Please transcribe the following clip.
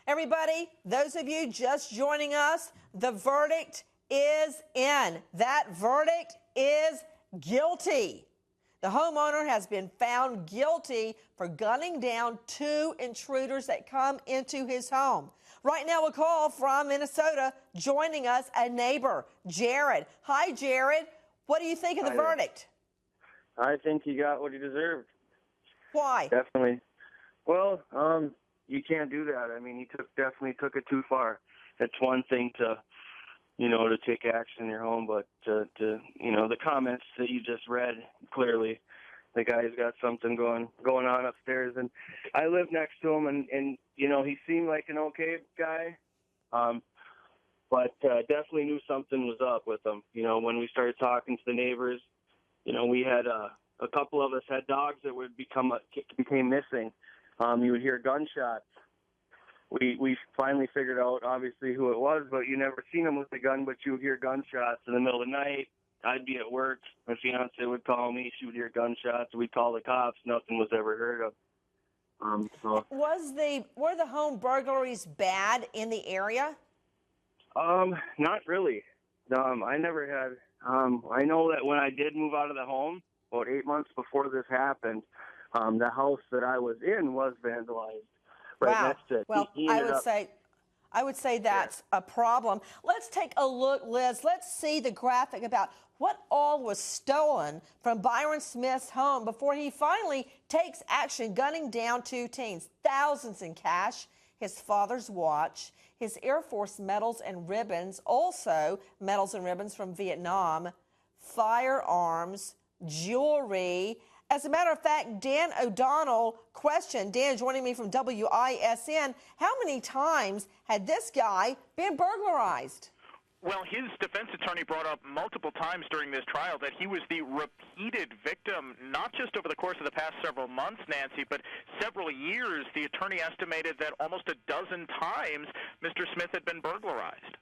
Everybody, those of you just joining us, the verdict is in. That verdict is guilty. The homeowner has been found guilty for gunning down 2 intruders that come into his home. Right now, a call from Minnesota joining us, a neighbor, Jared. Hi, Jared. What do you think of the verdict? I think he got what he deserved. Why? Definitely. Well, you can't do that. I mean, he definitely took it too far. It's one thing to take action in your home, but to the comments that you just read, clearly the guy's got something going on upstairs. And I live next to him, and he seemed like an okay guy, but definitely knew something was up with him. When we started talking to the neighbors, we had a couple of us had dogs that became missing. You would hear gunshots. We finally figured out, obviously, who it was, but you never seen him with a gun, but you would hear gunshots in the middle of the night. I'd be at work. My fiance would call me. She would hear gunshots. We'd call the cops. Nothing was ever heard of. Were the home burglaries bad in the area? Not really. I never had. I know that when I did move out of the home, about 8 months before this happened, the house that I was in was vandalized. Wow. Well, I would say that's a problem. Let's take a look, Liz. Let's see the graphic about what all was stolen from Byron Smith's home before he finally takes action, gunning down 2 teens. Thousands in cash, his father's watch, his Air Force medals and ribbons, also medals and ribbons from Vietnam, firearms, jewelry. As a matter of fact, Dan O'Donnell questioned, Dan joining me from WISN, how many times had this guy been burglarized? Well, his defense attorney brought up multiple times during this trial that he was the repeated victim, not just over the course of the past several months, Nancy, but several years. The attorney estimated that almost a dozen times Mr. Smith had been burglarized.